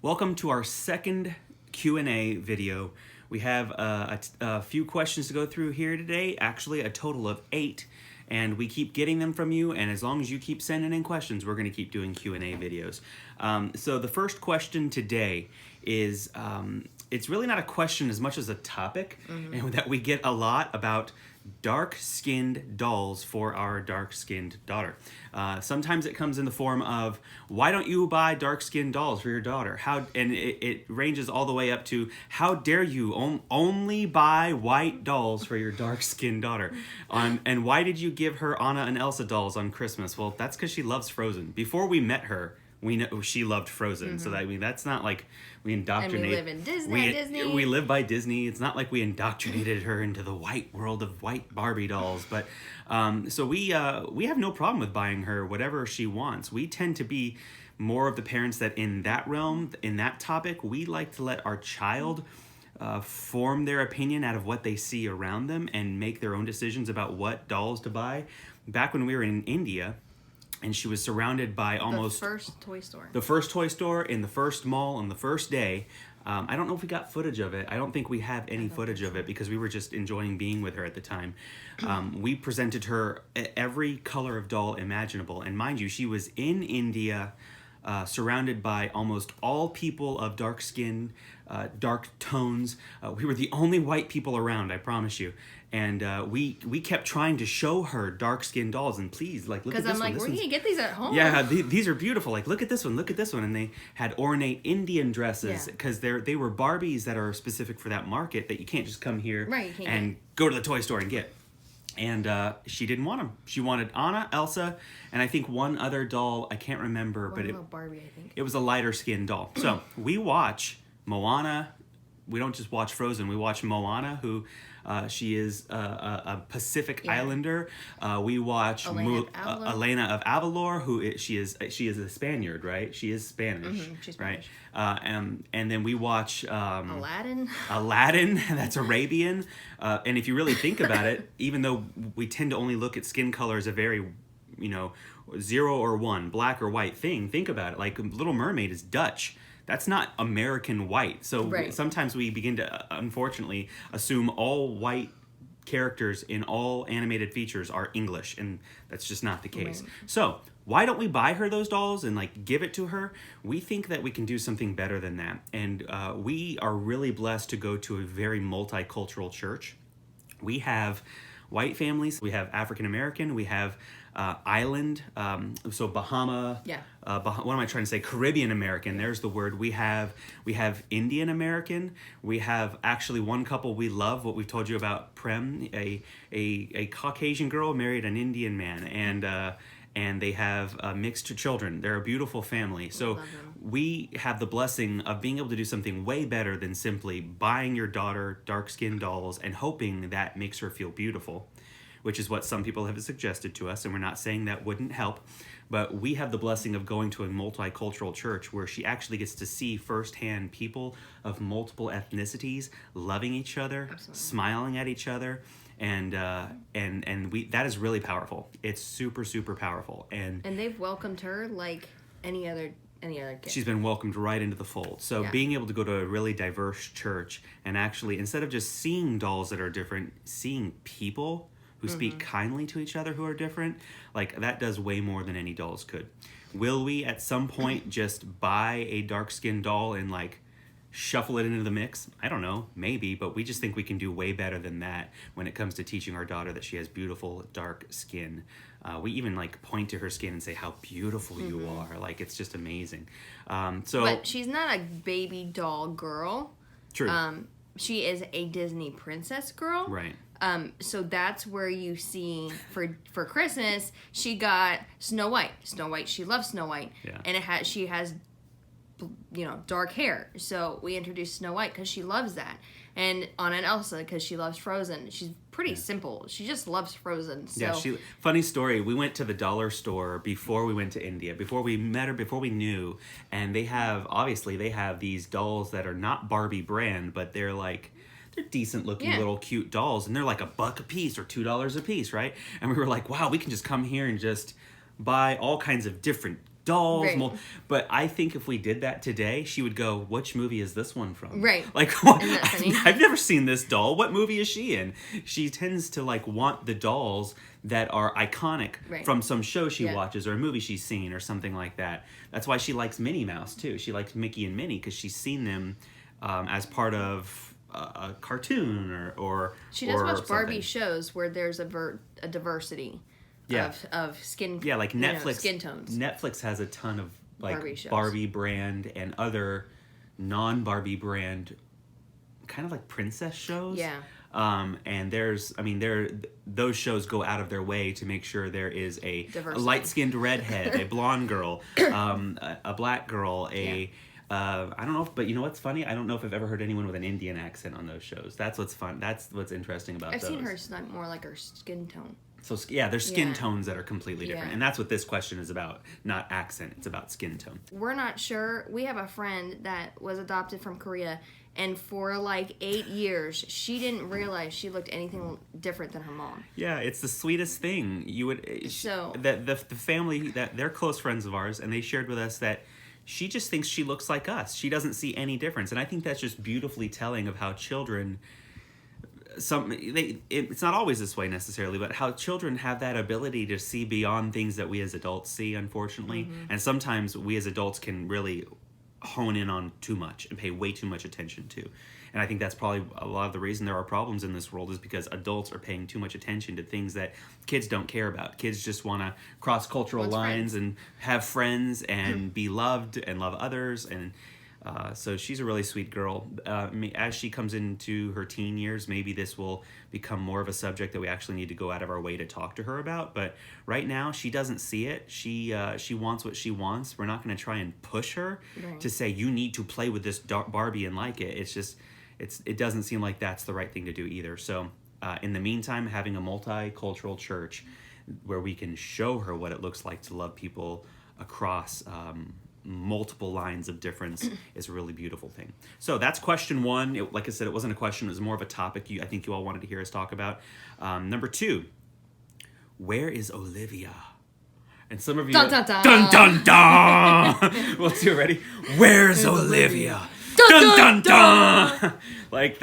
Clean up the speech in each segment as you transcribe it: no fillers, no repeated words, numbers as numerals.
Welcome to our second Q&A video. We have a few questions to go through here today, actually a total of 8, and we keep getting them from you, and as long as you keep sending in questions, we're going to keep doing Q&A videos. So the first question today is, it's really not a question as much as a topic, and that we get a lot about dark-skinned dolls for our dark-skinned daughter. Sometimes it comes in the form of, why don't you buy dark-skinned dolls for your daughter? And it ranges all the way up to, how dare you only buy white dolls for your dark-skinned daughter? And why did you give her Anna and Elsa dolls on Christmas? Well, that's because she loves Frozen. Before we met her, we know she loved Frozen, so that, I mean, that's not like we indoctrinate. And we live in Disney. We live by Disney. It's not like we indoctrinated her into the white world of white Barbie dolls. But so we have no problem with buying her whatever she wants. We tend to be more of the parents that in that realm, in that topic, we like to let our child form their opinion out of what they see around them and make their own decisions about what dolls to buy. Back when we were in India, and she was surrounded by almost... The first toy store. The first toy store, in the first mall, on the first day. I don't know if we got footage of it. I don't think we have any footage of it because we were just enjoying being with her at the time. We presented her every color of doll imaginable. And mind you, she was in India, surrounded by almost all people of dark skin, dark tones. We were the only white people around, I promise you. And we kept trying to show her dark-skinned dolls, and please, like, look at this one. Because I'm like, where can you get these at home? Yeah, these are beautiful. Like, look at this one, look at this one. And they had ornate Indian dresses, because they were Barbies that are specific for that market that you can't just come here and go to the toy store and get. And she didn't want them. She wanted Anna, Elsa, and I think one other doll. I can't remember, but Barbie, I think. It was a lighter-skinned doll. So we watch Moana. We don't just watch Frozen. We watch Moana, who she is a Pacific Islander. We watch Elena of Avalor, who she is a Spaniard, right? She is Spanish, she's Spanish. Right? And then we watch Aladdin. Aladdin, that's Arabian. And if you really think about it, even though we tend to only look at skin color as a very, 0 or 1, black or white thing, think about it. Like Little Mermaid is Dutch. That's not American white. So sometimes we begin to, unfortunately, assume all white characters in all animated features are English, and that's just not the case. Right. So why don't we buy her those dolls and like give it to her? We think that we can do something better than that. And we are really blessed to go to a very multicultural church. We have white families, we have African American, we have island, so Bahama, what am I trying to say? Caribbean American, there's the word. We have Indian American, we have actually one couple we love, what we've told you about, Prem, a Caucasian girl married an Indian man, and they have mixed children. They're a beautiful family. So we have the blessing of being able to do something way better than simply buying your daughter dark-skinned dolls and hoping that makes her feel beautiful, which is what some people have suggested to us, and we're not saying that wouldn't help, but we have the blessing of going to a multicultural church where she actually gets to see firsthand people of multiple ethnicities loving each other, smiling at each other, and that is really powerful. It's super, super powerful. And they've welcomed her like any other kid. She's been welcomed right into the fold. So being able to go to a really diverse church and actually, instead of just seeing dolls that are different, seeing people who speak kindly to each other who are different, like that does way more than any dolls could. Will we at some point just buy a dark-skinned doll and like shuffle it into the mix? I don't know, maybe, but we just think we can do way better than that when it comes to teaching our daughter that she has beautiful dark skin. We even like point to her skin and say how beautiful you are. Like it's just amazing. But she's not a baby doll girl. True. She is a Disney princess girl. Right. So that's where you see for Christmas she got Snow White. She loves Snow White, and she has dark hair. So we introduced Snow White because she loves that, and Anna and Elsa because she loves Frozen. She's pretty simple. She just loves Frozen. So. Yeah. Funny story. We went to the dollar store before we went to India. Before we met her, before we knew, and they have these dolls that are not Barbie brand, but they're decent looking little cute dolls, and they're like $1 a piece or $2 a piece, right? And we were like, wow, we can just come here and just buy all kinds of different dolls. Right. But I think if we did that today, she would go, which movie is this one from? Right. Like, Isn't that funny? I've never seen this doll. What movie is she in? She tends to like want the dolls that are iconic from some show she watches or a movie she's seen or something like that. That's why she likes Minnie Mouse too. She likes Mickey and Minnie because she's seen them as part of a cartoon or she does watch Barbie something. shows where there's a diversity of skin like Netflix skin tones. Netflix has a ton of like Barbie Barbie brand and other non-Barbie brand kind of like princess shows. And those shows go out of their way to make sure there is a light-skinned redhead, a blonde girl, a black girl, I don't know but you know what's funny? I don't know if I've ever heard anyone with an Indian accent on those shows. That's what's fun. That's what's interesting about those. I've seen hers not more like her skin tone. So there's skin tones that are completely different. And that's what this question is about. Not accent, it's about skin tone. We're not sure. We have a friend that was adopted from Korea, and for like 8 years, she didn't realize she looked anything different than her mom. Yeah, it's the sweetest thing. You would so the family that they're close friends of ours, and they shared with us that she just thinks she looks like us. She doesn't see any difference, and I think that's just beautifully telling of how children. It's not always this way necessarily, but how children have that ability to see beyond things that we as adults see, unfortunately. And sometimes we as adults can really hone in on too much and pay way too much attention to. And I think that's probably a lot of the reason there are problems in this world is because adults are paying too much attention to things that kids don't care about. Kids just want to cross cultural lines and have friends and be loved and love others. And so she's a really sweet girl. As she comes into her teen years, maybe this will become more of a subject that we actually need to go out of our way to talk to her about. But right now, she doesn't see it. She wants what she wants. We're not going to try and push her to say, you need to play with this Barbie and like it. It's just, it doesn't seem like that's the right thing to do either. So in the meantime, having a multicultural church where we can show her what it looks like to love people across multiple lines of difference is a really beautiful thing. So that's question one. Like I said, it wasn't a question. It was more of a topic I think you all wanted to hear us talk about. Number two, where is Olivia? And some of you... Dun, dun, dun! Dun, dun, dun! Well, two, ready? Where's Olivia? Dun, dun, dun! Like,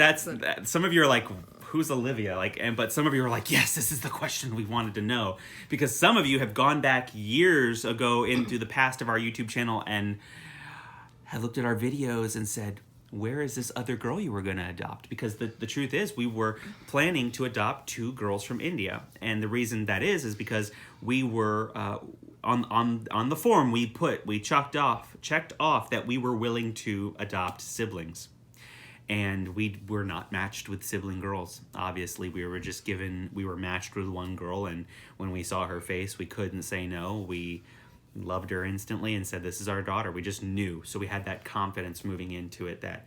some of you are like... Who's Olivia? But some of you are like, yes, this is the question we wanted to know. Because some of you have gone back years ago into the past of our YouTube channel and have looked at our videos and said, where is this other girl you were going to adopt? Because the truth is we were planning to adopt 2 girls from India. And the reason that is because we were, on the form we checked off that we were willing to adopt siblings. And we were not matched with sibling girls. Obviously, we were matched with one girl, and when we saw her face, we couldn't say no. We loved her instantly and said, this is our daughter. We just knew. So we had that confidence moving into it that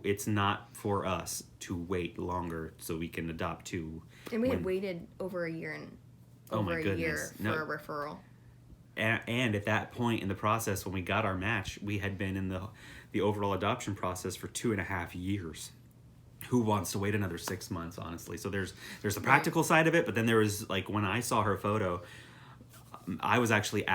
it's not for us to wait longer so we can adopt 2. And we had waited over a year for a referral. And at that point in the process, when we got our match, we had been in the overall adoption process for 2.5 years. Who wants to wait another 6 months, honestly? So there's the practical side of it, but then there was, like, when I saw her photo, I was actually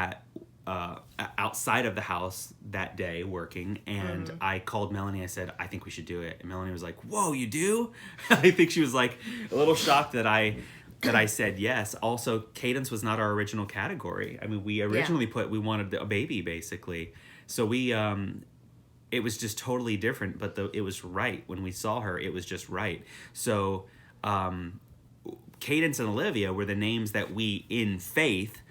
outside of the house that day working, and I called Melanie. I said, I think we should do it. And Melanie was like, whoa, you do? I think she was, like, a little shocked that I said yes. Also, Cadence was not our original category. I mean, we originally we wanted a baby, basically. So it was just totally different, but it was right. When we saw her, it was just right. So Cadence and Olivia were the names that we, in faith,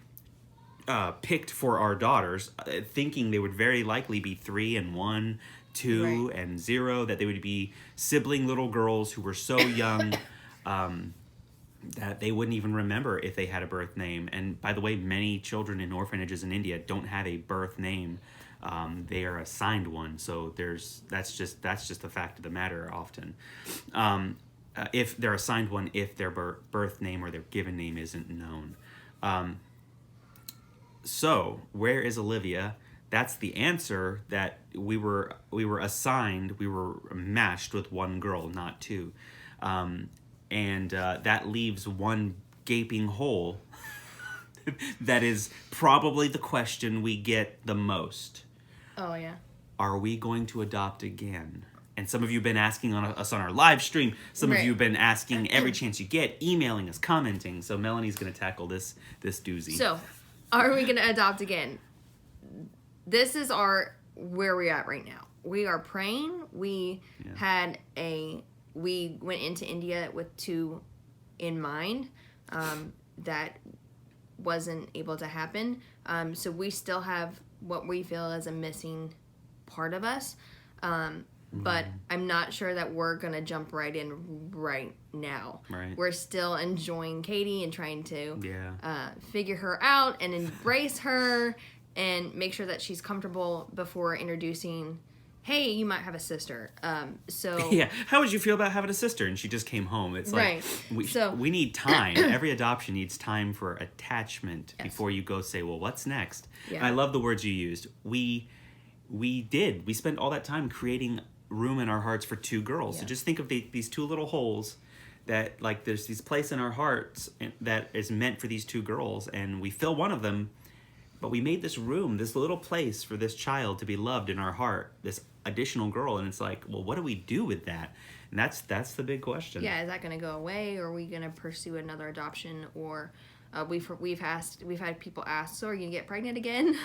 picked for our daughters, thinking they would very likely be 3 and 1, 2 and 0, that they would be sibling little girls who were so young that they wouldn't even remember if they had a birth name. And by the way, many children in orphanages in India don't have a birth name. They are assigned one. So that's just the fact of the matter often. If they're assigned one, if their birth name or their given name isn't known. So where is Olivia? That's the answer, that we were assigned, we were matched with 1 girl, not 2. And that leaves one gaping hole that is probably the question we get the most. Oh, yeah. Are we going to adopt again? And some of you have been asking us on our live stream. Some of you have been asking every chance you get, emailing us, commenting. So Melanie's going to tackle this doozy. So, are we going to adopt again? This is where we're at right now. We are praying. We went into India with 2 in mind. That wasn't able to happen. So we still have what we feel is a missing part of us. But I'm not sure that we're going to jump right in right now. Right. We're still enjoying Katie and trying to figure her out and embrace her and make sure that she's comfortable before introducing, hey, you might have a sister. Yeah, how would you feel about having a sister? And she just came home. It's like, we need time. Every adoption needs time for attachment before you go say, well, what's next? Yeah. And I love the words you used. We spent all that time creating room in our hearts for 2 girls. So just think of these 2 little holes that, like, there's this place in our hearts that is meant for these 2 girls, and we fill one of them, but we made this room, this little place for this child to be loved in our heart, this additional girl, and it's like, well, what do we do with that? And that's the big question. Yeah, is that going to go away, or are we going to pursue another adoption? Or we've had people ask, so are you going to get pregnant again?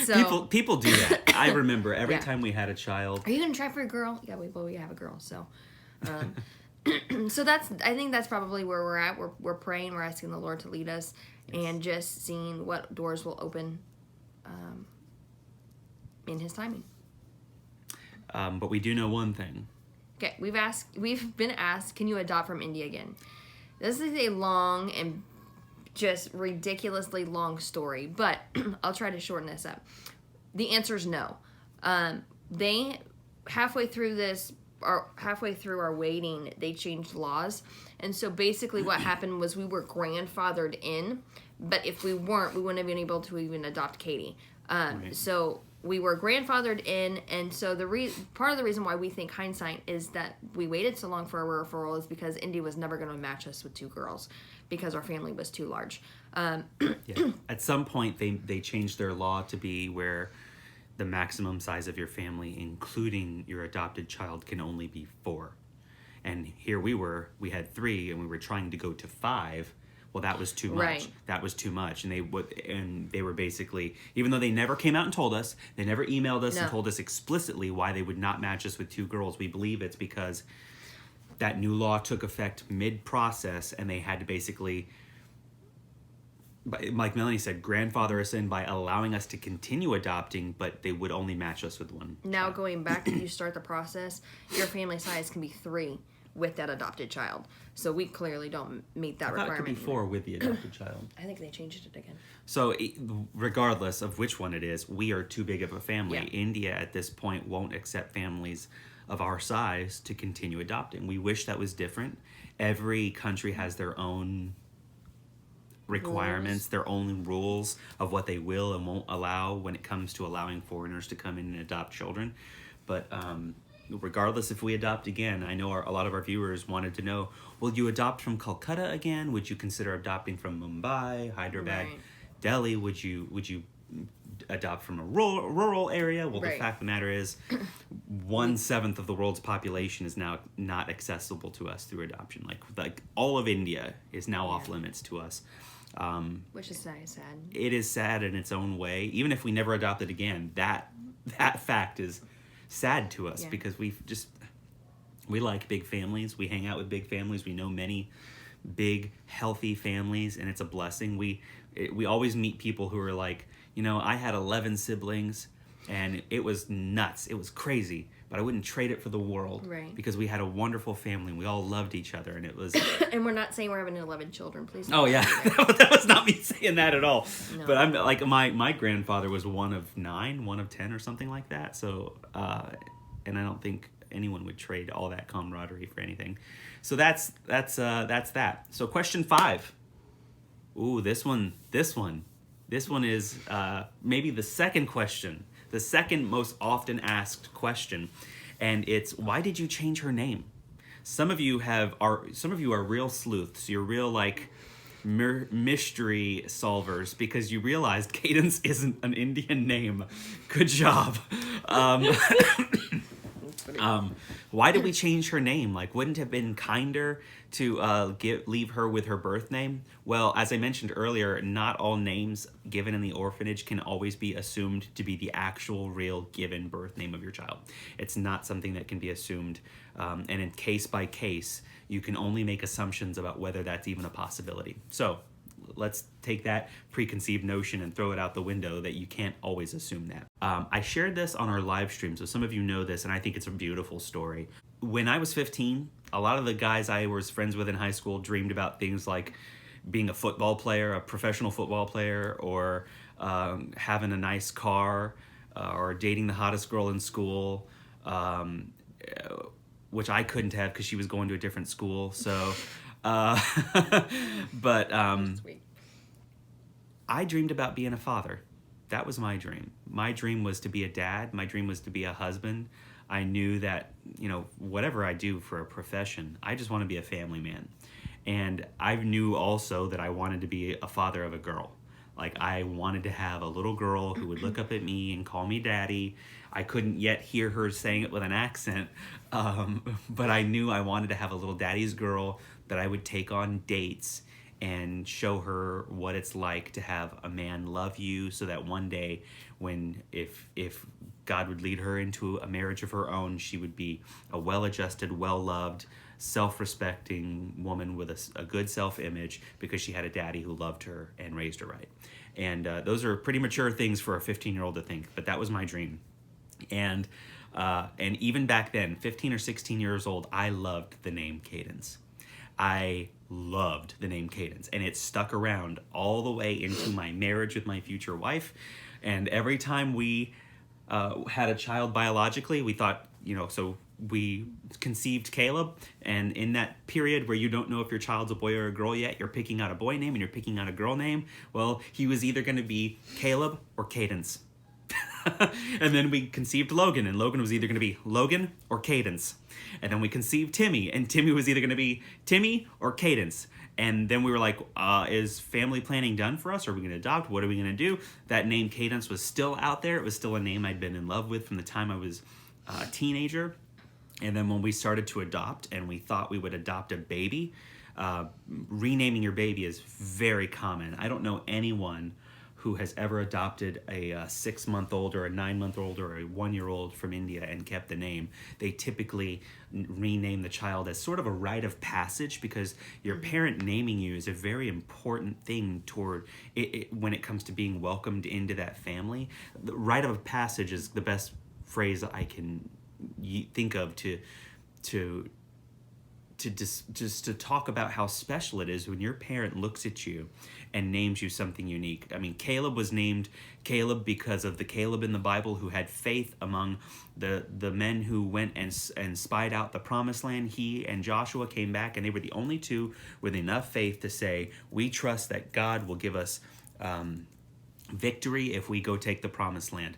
So people do that. I remember every time we had a child. Are you gonna try for a girl? Yeah, we have a girl. So, so I think that's probably where we're at. We're praying. We're asking the Lord to lead us, and just seeing what doors will open, in His timing. But we do know one thing. Okay, we've been asked, can you adopt from India again? This is a long and just ridiculously long story, but I'll try to shorten this up. The answer is no. They halfway through our waiting, they changed laws, and so basically what happened was we were grandfathered in, but if we weren't, we wouldn't have been able to even adopt Katie. Right. So we were grandfathered in, and so part of the reason why we think hindsight is that we waited so long for a referral is because India was never going to match us with 2 girls because our family was too large. At some point, they changed their law to be where the maximum size of your family, including your adopted child, can only be 4. And here we had 3, and we were trying to go to 5. Well, that was too much. Right. That was too much. And they were basically, even though they never came out and told us, they never emailed us and told us explicitly why they would not match us with 2 girls. We believe it's because that new law took effect mid-process, and they had to basically, like Melanie said, grandfather us in by allowing us to continue adopting, but they would only match us with 1. Now going back, if you start the process, your family size can be 3 with that adopted child. So we clearly don't meet that requirement. It could be 4 with the adopted child. I think they changed it again. So regardless of which one it is, we are too big of a family. Yeah. India at this point won't accept families of our size to continue adopting. We wish that was different. Every country has their own requirements, their own rules of what they will and won't allow when it comes to allowing foreigners to come in and adopt children. But regardless if we adopt again, I know a lot of our viewers wanted to know, will you adopt from Calcutta again? Would you consider adopting from Mumbai, Hyderabad, Delhi? Would you adopt from a rural area? Well, the fact of the matter is 1/7 of the world's population is now not accessible to us through adoption. Like all of India is now off limits to us. Which is sad. It is sad in its own way. Even if we never adopted again, that fact is sad to us because we like big families. We hang out with big families. We know many big, healthy families, and it's a blessing. We always meet people who are like, I had 11 siblings, and it was nuts. It was crazy, but I wouldn't trade it for the world because we had a wonderful family, and we all loved each other, and it was... And we're not saying we're having 11 children, please. Oh, yeah. That was not me saying that at all. No. But I'm like, my grandfather was one of 9, one of 10 or something like that. So, and I don't think anyone would trade all that camaraderie for anything. So that's that. So question 5. Ooh, this one is maybe the second question, the second most often asked question, and it's, why did you change her name? Some of you are real sleuths. You're real like, mystery solvers because you realized Cadence isn't an Indian name. Good job. Why did we change her name? Like, wouldn't it have been kinder to leave her with her birth name? Well, as I mentioned earlier, not all names given in the orphanage can always be assumed to be the actual, real, given birth name of your child. It's not something that can be assumed. And in case by case, you can only make assumptions about whether that's even a possibility. So let's take that preconceived notion and throw it out the window that you can't always assume that. I shared this on our live stream, so some of you know this, and I think it's a beautiful story. When I was 15, a lot of the guys I was friends with in high school dreamed about things like being a football player, a professional football player, or having a nice car, or dating the hottest girl in school, which I couldn't have because she was going to a different school. So, but I dreamed about being a father. That was my dream. My dream was to be a dad. My dream was to be a husband. I knew that, whatever I do for a profession, I just want to be a family man. And I knew also that I wanted to be a father of a girl. Like, I wanted to have a little girl who would look up at me and call me daddy. I couldn't yet hear her saying it with an accent, but I knew I wanted to have a little daddy's girl that I would take on dates and show her what it's like to have a man love you, so that one day if God would lead her into a marriage of her own, she would be a well-adjusted, well-loved, self-respecting woman with a good self-image because she had a daddy who loved her and raised her right. And those are pretty mature things for a 15-year-old to think, but that was my dream. And even back then, 15 or 16 years old, I loved the name Cadence. I loved the name Cadence, and it stuck around all the way into my marriage with my future wife. And every time we had a child biologically, we thought, so we conceived Caleb, and in that period where you don't know if your child's a boy or a girl yet, you're picking out a boy name and you're picking out a girl name. Well, he was either going to be Caleb or Cadence. And then we conceived Logan, and Logan was either going to be Logan or Cadence. And then we conceived Timmy, and Timmy was either going to be Timmy or Cadence. And then we were like, is family planning done for us? Are we going to adopt? What are we going to do? That name Cadence was still out there. It was still a name I'd been in love with from the time I was a teenager. And then when we started to adopt, and we thought we would adopt a baby, renaming your baby is very common. I don't know anyone who has ever adopted a 6-month-old or a 9-month-old or a 1-year-old from India and kept the name. They typically rename the child as sort of a rite of passage, because your parent naming you is a very important thing toward it when it comes to being welcomed into that family. The rite of passage is the best phrase I can think of to just to talk about how special it is when your parent looks at you and names you something unique. I mean, Caleb was named Caleb because of the Caleb in the Bible who had faith among the men who went and spied out the promised land. He and Joshua came back, and they were the only two with enough faith to say, we trust that God will give us victory if we go take the promised land.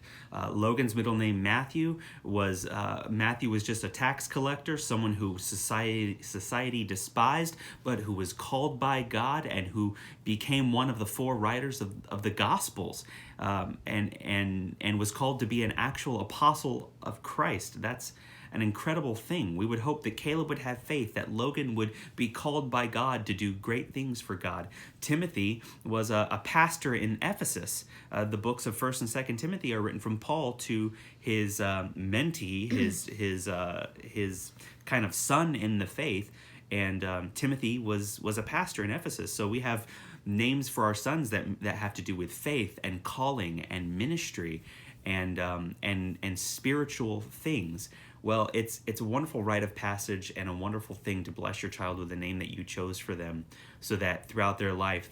Logan's middle name Matthew was just a tax collector, someone who society despised, but who was called by God and who became one of the 4 writers of the Gospels, and was called to be an actual apostle of Christ. That's an incredible thing. We would hope that Caleb would have faith, that Logan would be called by God to do great things for God. Timothy was a pastor in Ephesus. The books of 1st and 2nd Timothy are written from Paul to his mentee, his kind of son in the faith. And Timothy was a pastor in Ephesus. So we have names for our sons that have to do with faith and calling and ministry and spiritual things. Well, it's a wonderful rite of passage and a wonderful thing to bless your child with the name that you chose for them, so that throughout their life,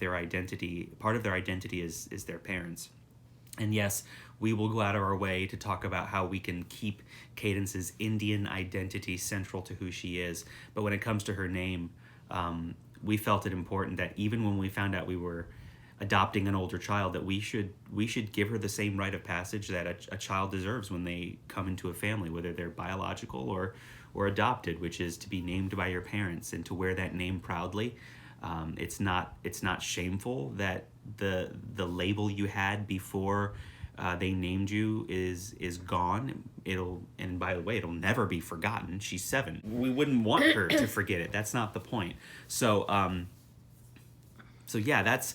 part of their identity is their parents. And yes, we will go out of our way to talk about how we can keep Cadence's Indian identity central to who she is. But when it comes to her name, we felt it important that even when we found out we were adopting an older child, that we should give her the same rite of passage that a child deserves when they come into a family, whether they're biological or adopted, which is to be named by your parents and to wear that name proudly. It's not shameful that the label you had before they named you is gone. And by the way, it'll never be forgotten. She's 7. We wouldn't want her to forget it. That's not the point. So yeah, that's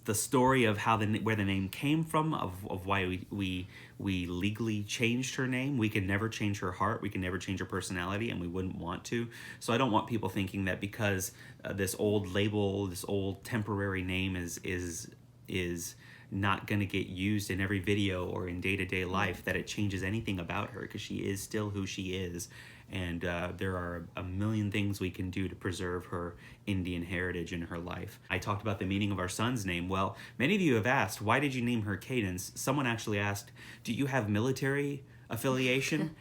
the story of how where the name came from, of why we legally changed her name. We can never change her heart. We can never change her personality, and we wouldn't want to. So I don't want people thinking that because this old label, this old temporary name is not going to get used in every video or in day-to-day life, that it changes anything about her, because she is still who she is. And there are a million things we can do to preserve her Indian heritage in her life. I talked about the meaning of our son's name. Well, many of you have asked, why did you name her Cadence? Someone actually asked, do you have military affiliation?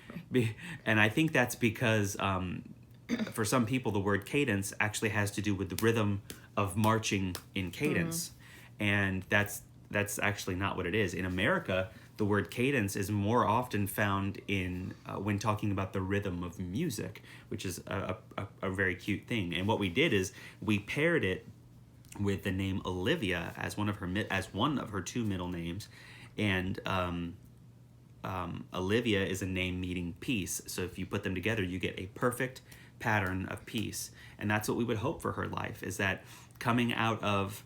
And I think that's because for some people, the word cadence actually has to do with the rhythm of marching in cadence. And that's actually not what it is. In America, the word cadence is more often found in when talking about the rhythm of music, which is a very cute thing. And what we did is we paired it with the name Olivia as one of her 2 middle names, and Olivia is a name meaning peace. So if you put them together, you get a perfect pattern of peace. And that's what we would hope for her life, is that coming out of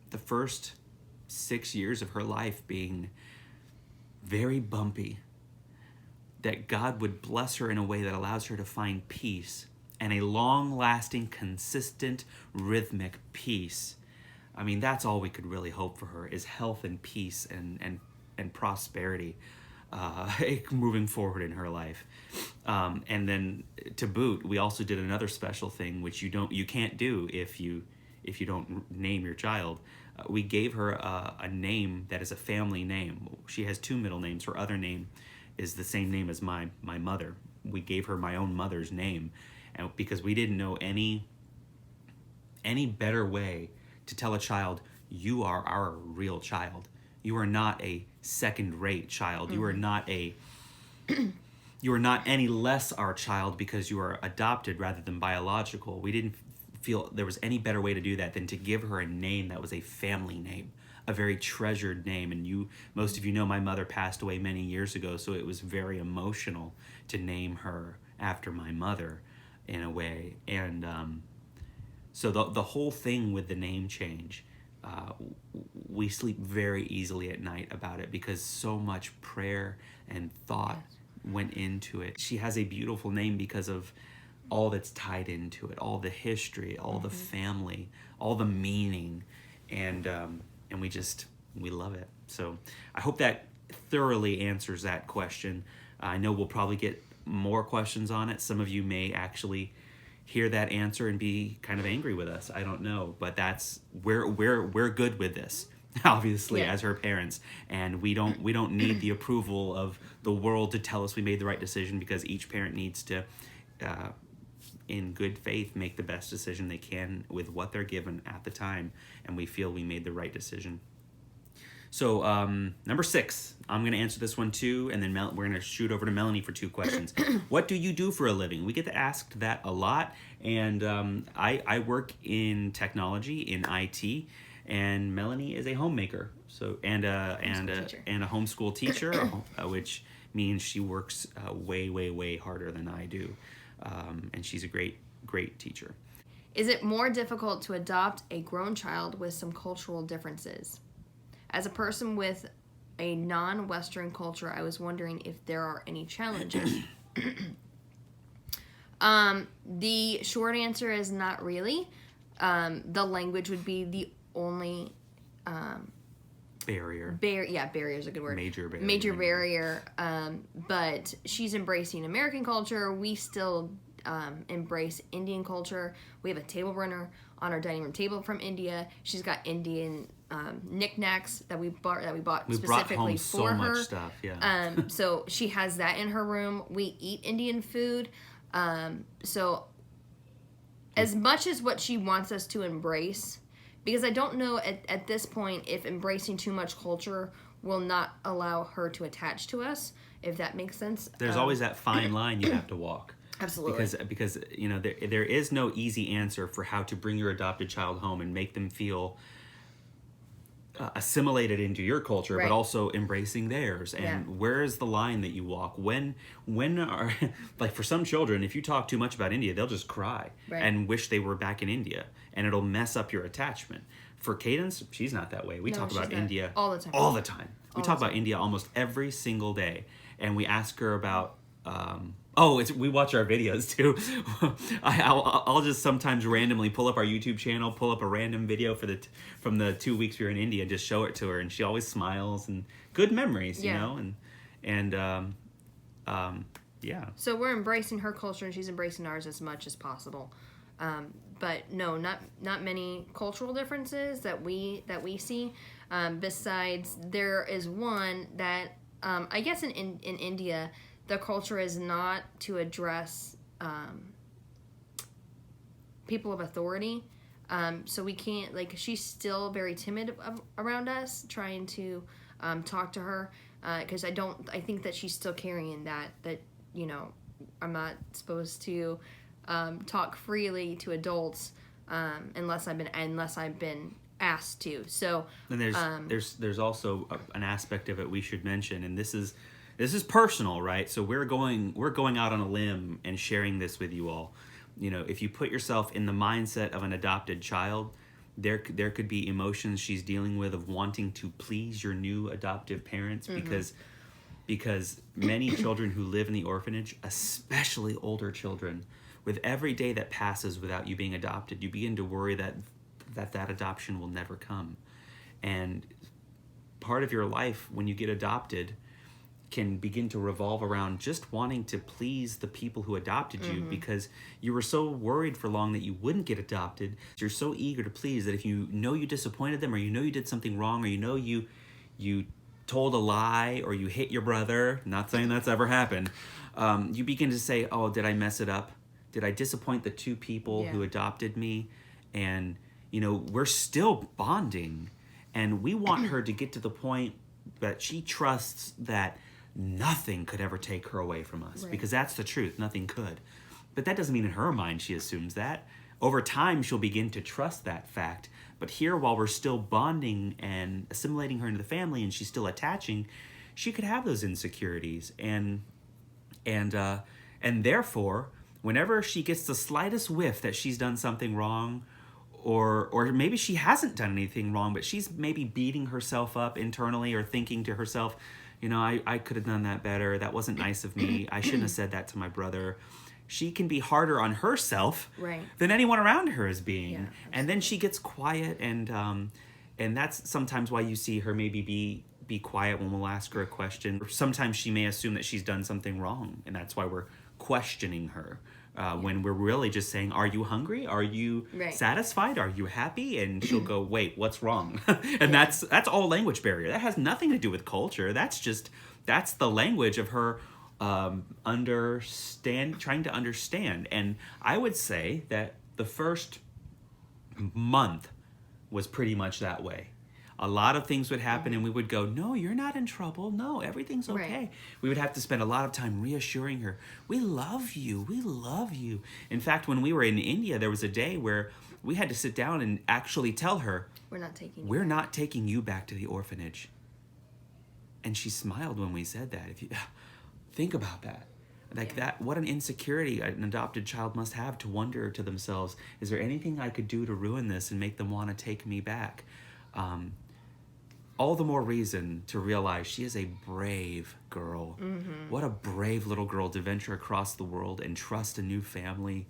the first 6 years of her life being very bumpy, that God would bless her in a way that allows her to find peace, and a long-lasting, consistent, rhythmic peace. I mean, that's all we could really hope for her, is health and peace and prosperity moving forward in her life. And then to boot, we also did another special thing, which you can't do if you don't name your child. We gave her a name that is a family name. She has 2 middle names. Her other name is the same name as my mother. We gave her my own mother's name, and because we didn't know any better way to tell a child, you are our real child. You are not a second-rate child. You are not any less our child because you are adopted rather than biological. We didn't feel there was any better way to do that than to give her a name that was a family name, a very treasured name. And most of you know my mother passed away many years ago, so it was very emotional to name her after my mother in a way. And so the whole thing with the name change, we sleep very easily at night about it, because so much prayer and thought went into it. She has a beautiful name because of all that's tied into it, all the history, all the family, all the meaning, and we love it. So I hope that thoroughly answers that question. I know we'll probably get more questions on it. Some of you may actually hear that answer and be kind of angry with us. I don't know, but we're good with this, obviously, as her parents, and we don't need the approval of the world to tell us we made the right decision, because each parent needs to in good faith make the best decision they can with what they're given at the time, and we feel we made the right decision. So number 6, I'm going to answer this one too, and then we're going to shoot over to Melanie for 2 questions. What do you do for a living? We get asked that a lot, and I work in technology, in IT, and Melanie is a homemaker, so and a homeschool teacher, which means she works way harder than I do. And she's a great teacher. Is it more difficult to adopt a grown child with some cultural differences? As a person with a non-Western culture, I was wondering if there are any challenges. The short answer is not really. The language would be the only barrier. Barrier is a good word. Major barrier. But she's embracing American culture. We still embrace Indian culture. We have a table runner on our dining room table from India. She's got Indian knickknacks that we bought specifically for her. Much stuff, yeah. So she has that in her room. We eat Indian food. So as much as what she wants us to embrace, because I don't know at this point if embracing too much culture will not allow her to attach to us, if that makes sense. There's always that fine line you have to walk. Absolutely. Because you know there is no easy answer for how to bring your adopted child home and make them feel assimilated into your culture, Right. but also embracing theirs. And where is the line that you walk? When are like for some children, if you talk too much about India, they'll just cry and wish they were back in India, and it'll mess up your attachment. For Cadence, she's not that way. We talk about India all the time. All the time. We talk about India almost every single day, and we ask her about. We watch our videos too. I'll just sometimes randomly pull up our YouTube channel, pull up a random video from the 2 weeks we were in India, and just show it to her, and she always smiles and good memories, you know, and So we're embracing her culture, and she's embracing ours as much as possible. But no, not many cultural differences that we see. Besides, there is one that I guess in India. The culture is not to address people of authority. So we can't, like, she's still very timid around us, trying to talk to her. Because I think that she's still carrying that, you know, I'm not supposed to talk freely to adults unless I've been asked to. So and there's also an aspect of it we should mention, and this is personal, right? So we're going out on a limb and sharing this with you all. You know, if you put yourself in the mindset of an adopted child, there could be emotions she's dealing with of wanting to please your new adoptive parents, because many children who live in the orphanage, especially older children, with every day that passes without you being adopted, you begin to worry that adoption will never come. And part of your life when you get adopted can begin to revolve around just wanting to please the people who adopted you, because you were so worried for long that you wouldn't get adopted. You're so eager to please that if you know you disappointed them, or you know you did something wrong, or you know you told a lie, or you hit your brother, not saying that's ever happened, you begin to say, oh, did I mess it up? Did I disappoint the two people who adopted me? And, you know, we're still bonding, and we want her to get to the point that she trusts that nothing could ever take her away from us, because that's the truth. Nothing could. But that doesn't mean in her mind she assumes that. Over time, she'll begin to trust that fact. But here, while we're still bonding and assimilating her into the family, and she's still attaching, she could have those insecurities. And therefore, whenever she gets the slightest whiff that she's done something wrong, or maybe she hasn't done anything wrong, but she's maybe beating herself up internally, or thinking to herself, you know, I could have done that better. That wasn't nice of me. I shouldn't have said that to my brother. She can be harder on herself than anyone around her is being. Yeah, and then she gets quiet, and that's sometimes why you see her maybe be quiet when we'll ask her a question. Sometimes she may assume that she's done something wrong, and that's why we're questioning her. When we're really just saying, are you hungry? Are you satisfied? Are you happy? And she'll go, wait, what's wrong? And that's all language barrier. That has nothing to do with culture. That's the language of her trying to understand. And I would say that the first month was pretty much that way. A lot of things would happen, and we would go, no, you're not in trouble. No, everything's okay. Right. We would have to spend a lot of time reassuring her. We love you. We love you. In fact, when we were in India, there was a day where we had to sit down and actually tell her, we're not taking you back to the orphanage. And she smiled when we said that. If you think about that. That, what an insecurity an adopted child must have to wonder to themselves, is there anything I could do to ruin this and make them want to take me back? All the more reason to realize she is a brave girl. Mm-hmm. What a brave little girl to venture across the world and trust a new family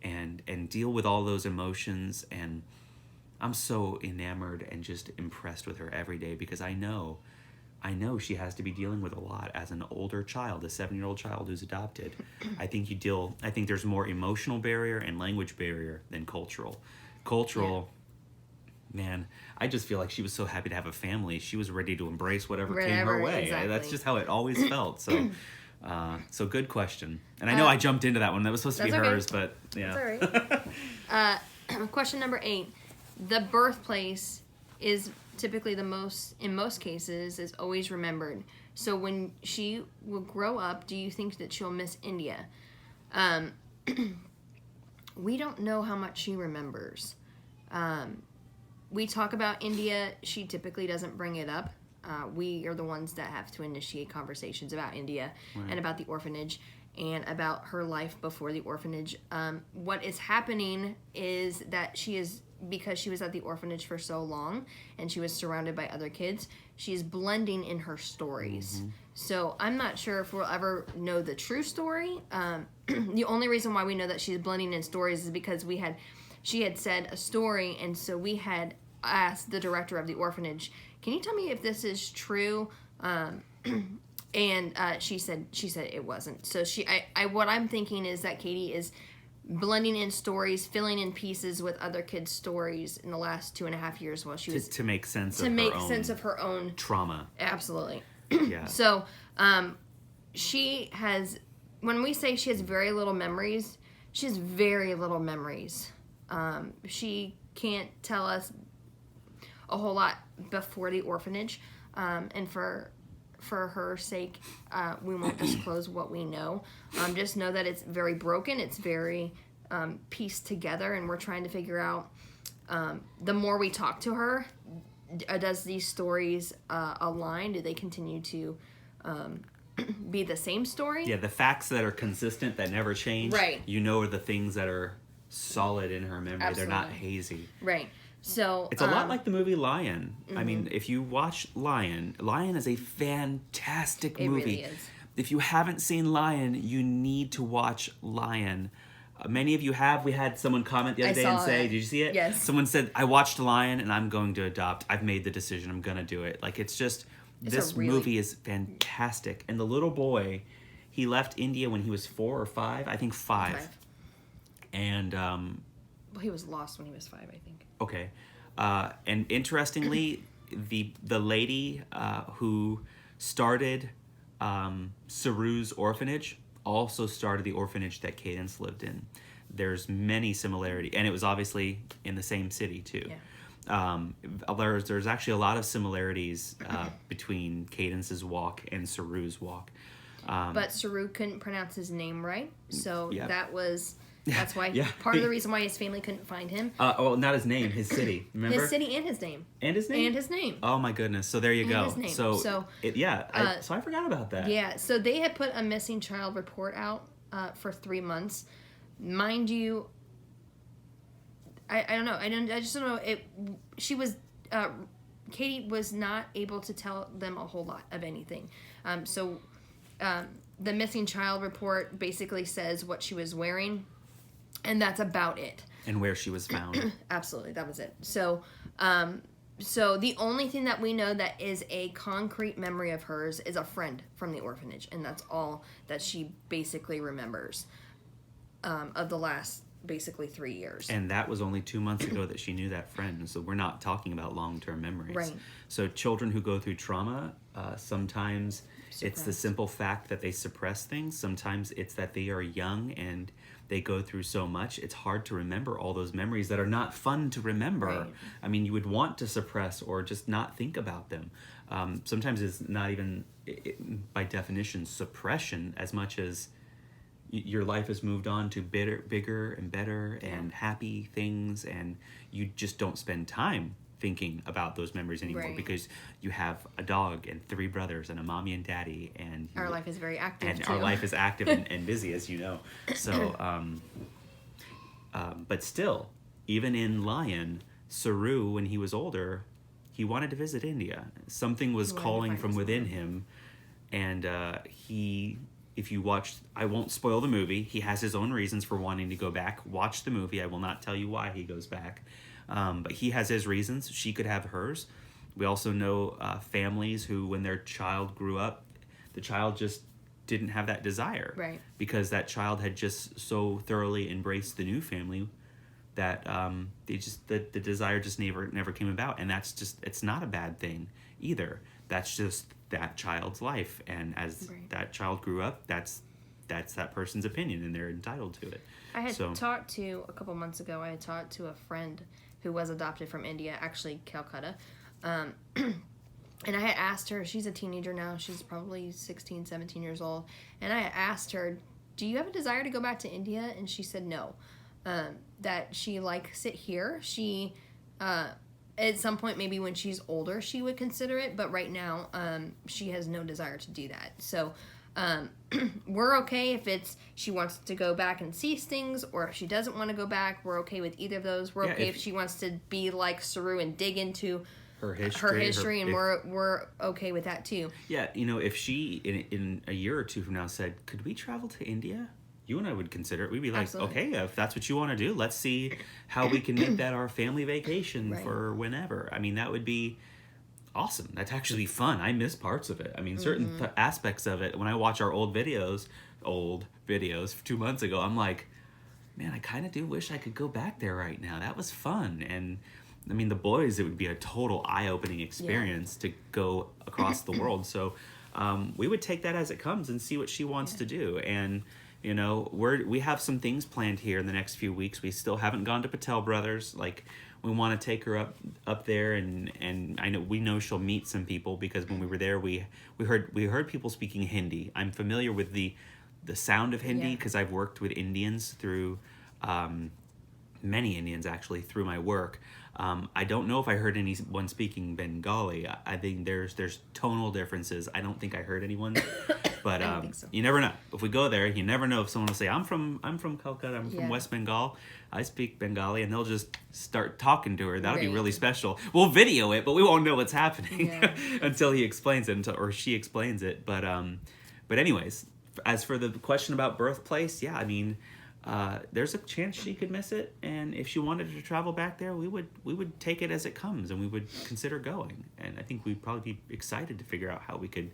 and deal with all those emotions. And I'm so enamored and just impressed with her every day, because I know she has to be dealing with a lot as an older child, a 7-year-old child who's adopted. I think there's more emotional barrier and language barrier than cultural. Man, I just feel like she was so happy to have a family. She was ready to embrace whatever came her way. Exactly. That's just how it always felt. So, so good question. And I know I jumped into that one. That was supposed to be hers, but yeah. That's all right. Question number 8. The birthplace is typically in most cases, is always remembered. So when she will grow up, do you think that she'll miss India? We don't know how much she remembers. We talk about India. She typically doesn't bring it up. We are the ones that have to initiate conversations about India and about the orphanage and about her life before the orphanage. What is happening is that because she was at the orphanage for so long and she was surrounded by other kids, she's blending in her stories. So I'm not sure if we'll ever know the true story. The only reason why we know that she's blending in stories is because she had said a story, and so we had asked the director of the orphanage, can you tell me if this is true? And she said it wasn't. So what I'm thinking is that Katie is blending in stories, filling in pieces with other kids' stories in the last 2.5 years while she was to make sense of her own trauma. Absolutely. Yeah. So she has, when we say she has very little memories, she has very little memories. She can't tell us a whole lot before the orphanage, and for her sake, we won't disclose what we know. Just know that it's very broken. It's very pieced together, and we're trying to figure out, the more we talk to her, does these stories align? Do they continue to be the same story? Yeah, the facts that are consistent, that never change. Right. You know, are the things that are solid in her memory. Absolutely. They're not hazy. Right. So it's a lot like the movie Lion. I mean, if you watch Lion is a fantastic movie. It really is. If you haven't seen Lion, you need to watch Lion. Many of you have. We had someone comment the other day and say, did you see it? Yes. Someone said, I watched Lion and I'm going to adopt. I've made the decision. I'm going to do it. Like, this movie is fantastic. And the little boy, he left India when he was 4 or 5. I think 5. And well, he was lost when he was 5, I think. Okay. And interestingly, the lady who started Saru's orphanage also started the orphanage that Cadence lived in. There's many similarities, and it was obviously in the same city too. Yeah. There's actually a lot of similarities between Cadence's walk and Saru's walk. But Saru couldn't pronounce his name right, so that's why part of the reason why his family couldn't find him. Well, not his name, his city. Remember? His city and his name. And his name? And his name. Oh my goodness. So there you go. His name. So I forgot about that. Yeah, so they had put a missing child report out for 3 months. Mind you, I don't know. I just don't know. Katie was not able to tell them a whole lot of anything. The missing child report basically says what she was wearing, and that's about it. And where she was found. Absolutely, that was it. So the only thing that we know that is a concrete memory of hers is a friend from the orphanage, and that's all that she basically remembers of the last basically 3 years. And that was only 2 months ago that she knew that friend. So we're not talking about long-term memories. Right. So children who go through trauma, sometimes it's the simple fact that they suppress things. Sometimes it's that they are young and they go through so much. It's hard to remember all those memories that are not fun to remember. Right. I mean, you would want to suppress or just not think about them. Sometimes it's not even, by definition, suppression as much as your life has moved on to bigger and better and happy things, and you just don't spend time thinking about those memories anymore because you have a dog and 3 brothers and a mommy and daddy, and our life is very active and too. Our life is active and busy, as you know. So but still, even in Lion, Saru, when he was older, he wanted to visit India. Something was calling from within him, and if you watch, I won't spoil the movie, he has his own reasons for wanting to go back. Watch the movie. I will not tell you why he goes back. But he has his reasons. She could have hers. We also know families who, when their child grew up, the child just didn't have that desire. Right. Because that child had just so thoroughly embraced the new family that the desire just never came about. And that's just, it's not a bad thing either. That's just that child's life, and as that child grew up, that's that person's opinion, and they're entitled to it. I had talked to, a couple months ago, I had talked to a friend who was adopted from India, actually Calcutta, and I had asked her, she's a teenager now, she's probably 16, 17 years old, and I had asked her, do you have a desire to go back to India? And she said no. That she likes it here. She, at some point, maybe when she's older, she would consider it. But right now, she has no desire to do that. So we're okay if she wants to go back and see things, or if she doesn't want to go back, we're okay with either of those. We're okay if she wants to be like Saru and dig into her history, and we're okay with that too. Yeah, if she in a year or two from now said, "Could we travel to India?" You and I would consider it. We'd be like, Absolutely. Okay, if that's what you want to do, let's see how we can make that our family vacation for whenever. I mean, that would be awesome. That's actually fun. I miss parts of it. I mean, certain aspects of it. When I watch our old videos 2 months ago, I'm like, man, I kind of do wish I could go back there right now. That was fun. And I mean, the boys, it would be a total eye-opening experience to go across the world. So we would take that as it comes and see what she wants to do. And we have some things planned here in the next few weeks. We still haven't gone to Patel Brothers. Like, we want to take her up there, and we know she'll meet some people, because when we were there, we heard people speaking Hindi. I'm familiar with the sound of Hindi because I've worked with Indians through many Indians actually through my work. I don't know if I heard anyone speaking Bengali. I think there's tonal differences. I don't think I heard anyone, but I don't think so. You never know. If we go there, you never know if someone will say, "I'm from Calcutta. I'm from West Bengal. I speak Bengali," and they'll just start talking to her. That'll be really special. We'll video it, but we won't know what's happening until he explains it or she explains it. But anyways, as for the question about birthplace, I mean. There's a chance she could miss it, and if she wanted to travel back there, we would take it as it comes, and we would consider going. And I think we'd probably be excited to figure out how we could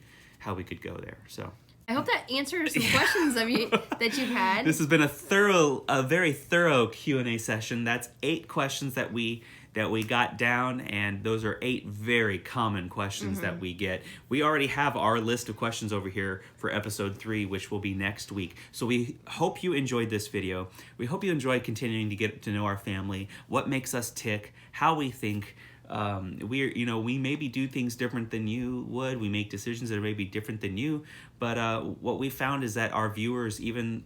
go there. So I hope that answers some questions that you've had. This has been a very thorough Q&A session. That's 8 questions that we got down, and those are 8 very common questions that we get. We already have our list of questions over here for episode 3, which will be next week. So we hope you enjoyed this video. We hope you enjoyed continuing to get to know our family, what makes us tick, how we think. We maybe do things different than you would. We make decisions that are maybe different than you. But what we found is that our viewers, even,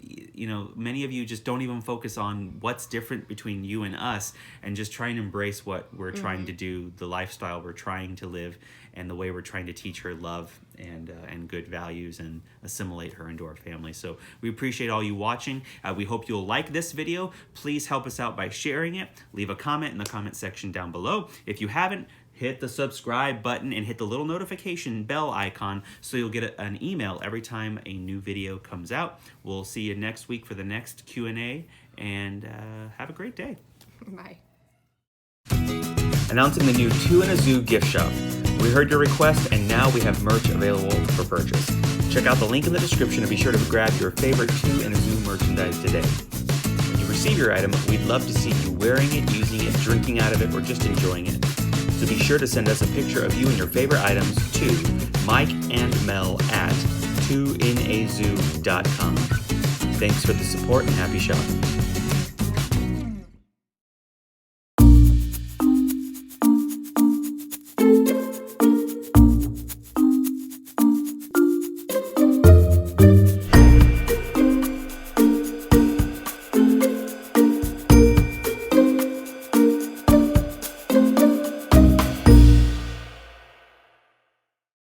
many of you just don't even focus on what's different between you and us, and just try and embrace what we're trying to do, the lifestyle we're trying to live, and the way we're trying to teach her love and good values and assimilate her into our family. So we appreciate all you watching. We hope you'll like this video. Please help us out by sharing it. Leave a comment in the comment section down below. If you haven't, hit the subscribe button and hit the little notification bell icon so you'll get an email every time a new video comes out. We'll see you next week for the next Q&A, and have a great day. Bye. Announcing the new 2 in a Zoo gift shop. We heard your request, and now we have merch available for purchase. Check out the link in the description and be sure to grab your favorite 2 in a Zoo merchandise today. When you receive your item, we'd love to see you wearing it, using it, drinking out of it, or just enjoying it. So be sure to send us a picture of you and your favorite items to Mike and Mel at 2inazoo.com. Thanks for the support and happy shopping.